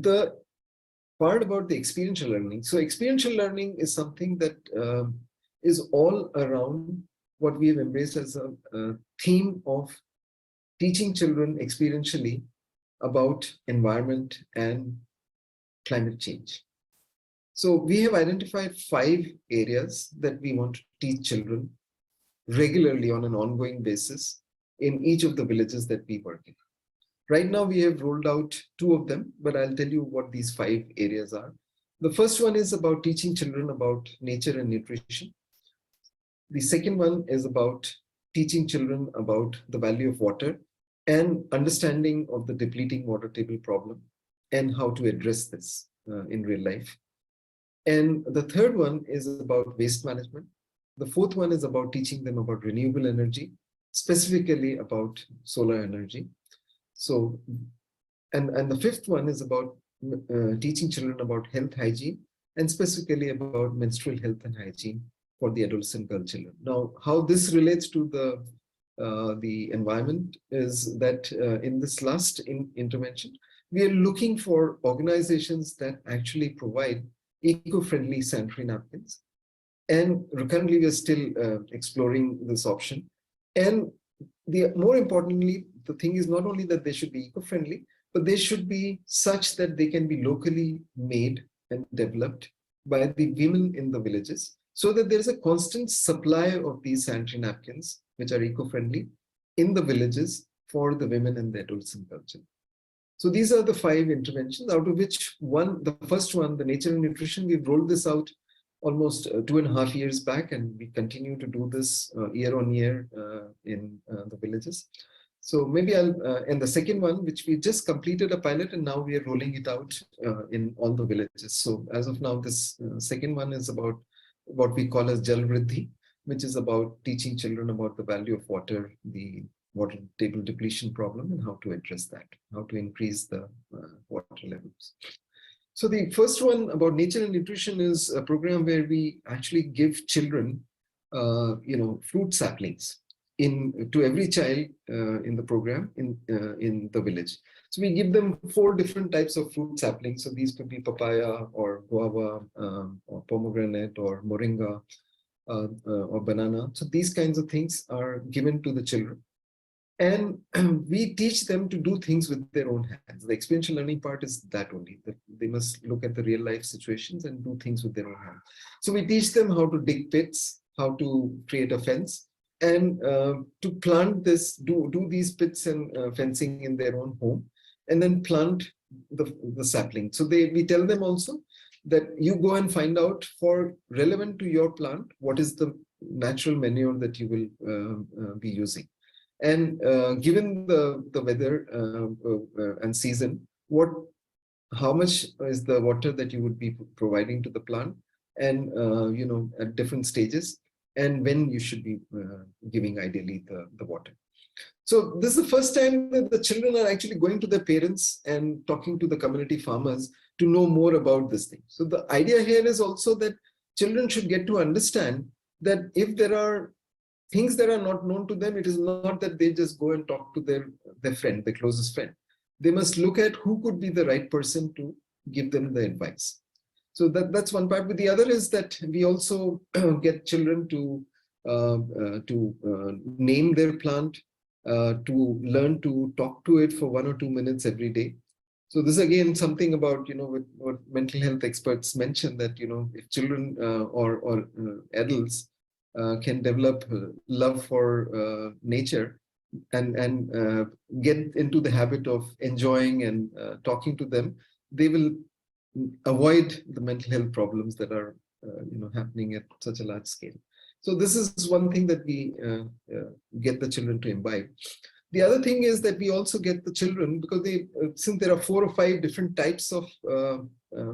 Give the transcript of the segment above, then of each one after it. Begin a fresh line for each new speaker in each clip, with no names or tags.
the part about the experiential learning. So experiential learning is something that is all around what we have embraced as a theme of teaching children experientially about environment and climate change. So we have identified 5 areas that we want to teach children regularly on an ongoing basis in each of the villages that we work in. Right now, we have rolled out 2 of them, but I'll tell you what these 5 areas are. The first one is about teaching children about nature and nutrition. The second one is about teaching children about the value of water and understanding of the depleting water table problem and how to address this in real life. And the third one is about waste management. The fourth one is about teaching them about renewable energy, specifically about solar energy. So, and the fifth one is about teaching children about health hygiene and specifically about menstrual health and hygiene for the adolescent girl children. Now, how this relates to the environment is that in this last intervention, we are looking for organizations that actually provide eco-friendly sanitary napkins. And currently, we are still exploring this option. And more importantly, the thing is not only that they should be eco-friendly, but they should be such that they can be locally made and developed by the women in the villages, so that there is a constant supply of these sanitary napkins, which are eco-friendly, in the villages for the women and the adolescent culture. So these are the 5 interventions, out of which the first one, the nature and nutrition, we've rolled this out almost 2.5 years back, and we continue to do this year on year in the villages. So maybe and the second one, which we just completed a pilot, and now we are rolling it out in all the villages. So as of now, this second one is about what we call as Jal Vriddhi, which is about teaching children about the value of water, the water table depletion problem, and how to address that, how to increase the water levels. So the first one about nature and nutrition is a program where we actually give children, fruit saplings to every child in the program in the village. So we give them 4 different types of fruit saplings. So these could be papaya or guava or pomegranate or moringa or banana. So these kinds of things are given to the children. And we teach them to do things with their own hands. The experiential learning part is that only, that they must look at the real life situations and do things with their own hands. So we teach them how to dig pits, how to create a fence, and to plant this, do these pits and fencing in their own home, and then plant the sapling. So we tell them also that you go and find out, for relevant to your plant, what is the natural manure that you will be using. And given the weather and season, how much is the water that you would be providing to the plant, and at different stages, and when you should be giving ideally the water. So this is the first time that the children are actually going to their parents and talking to the community farmers to know more about this thing. So the idea here is also that children should get to understand that if there are things that are not known to them, it is not that they just go and talk to their friend, their closest friend. They must look at who could be the right person to give them the advice. So that's one part. But the other is that we also get children to name their plant, to learn to talk to it for 1 or 2 minutes every day. So this is again something about what mental health experts mention, that if children or adults can develop love for nature and get into the habit of enjoying and talking to them, they will avoid the mental health problems that are happening at such a large scale. So this is one thing that we get the children to imbibe. The other thing is that we also get the children, because since there are 4 or 5 different types of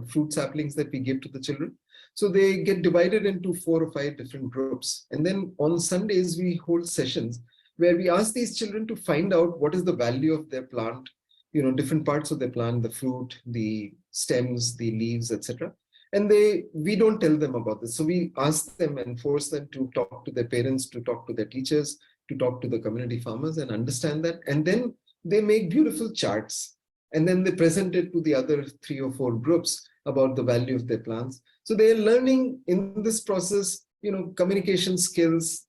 fruit saplings that we give to the children, so they get divided into 4 or 5 different groups. And then on Sundays, we hold sessions where we ask these children to find out what is the value of their plant, different parts of their plant, the fruit, the stems, the leaves, etc. And we don't tell them about this. So we ask them and force them to talk to their parents, to talk to their teachers, to talk to the community farmers and understand that. And then they make beautiful charts and then they present it to the other 3 or 4 groups about the value of their plants. So they are learning in this process, communication skills,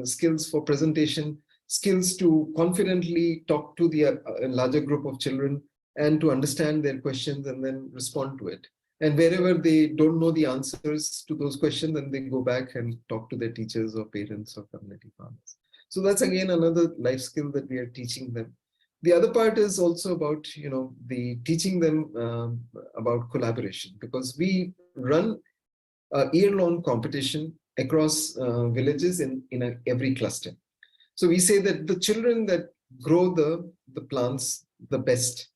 skills for presentation, skills to confidently talk to the larger group of children and to understand their questions and then respond to it. And wherever they don't know the answers to those questions, then they go back and talk to their teachers or parents or community farmers. So that's again another life skill that we are teaching them. The other part is also about, the teaching them about collaboration, because we run a year-long competition across villages in every cluster. So we say that the children that grow the plants the best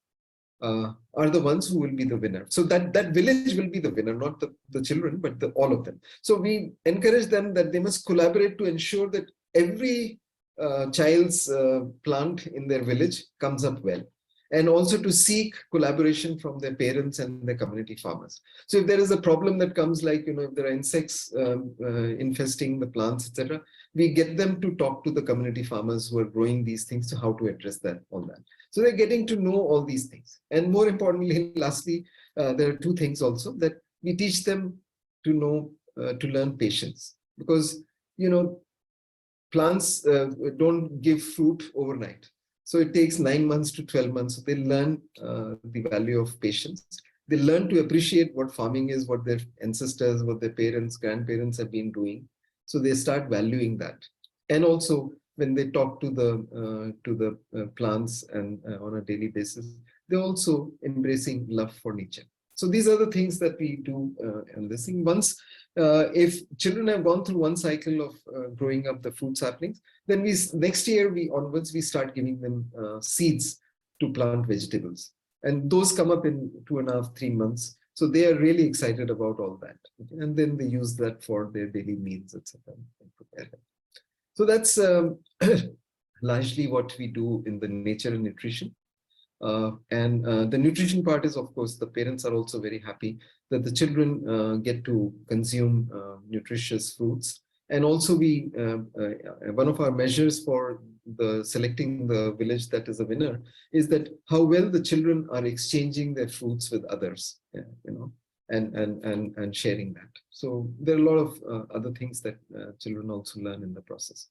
are the ones who will be the winner. So that village will be the winner, not the children, but all of them. So we encourage them that they must collaborate to ensure that every child's plant in their village comes up well, and also to seek collaboration from their parents and their community farmers. So if there is a problem that comes, like, if there are insects infesting the plants, etc., we get them to talk to the community farmers who are growing these things to how to address all that. So they're getting to know all these things. And more importantly, lastly, there are 2 things also that we teach them to know, to learn patience, because, plants don't give fruit overnight. So it takes 9 months to 12 months. So they learn the value of patience. They learn to appreciate what farming is, what their ancestors, what their parents, grandparents have been doing. So they start valuing that. And also, when they talk to the plants and on a daily basis, they're also embracing love for nature. So these are the things that we do in this thing. Once, if children have gone through one cycle of growing up the fruit saplings, then next year onwards we start giving them seeds to plant vegetables, and those come up in 2.5, 3 months. So they are really excited about all that, okay? And then they use that for their daily needs, etc. So that's largely what we do in the nature and nutrition. The nutrition part is, of course, the parents are also very happy that the children get to consume nutritious foods. And also one of our measures for selecting the village that is a winner is that how well the children are exchanging their fruits with others, and sharing that. So there are a lot of other things that children also learn in the process.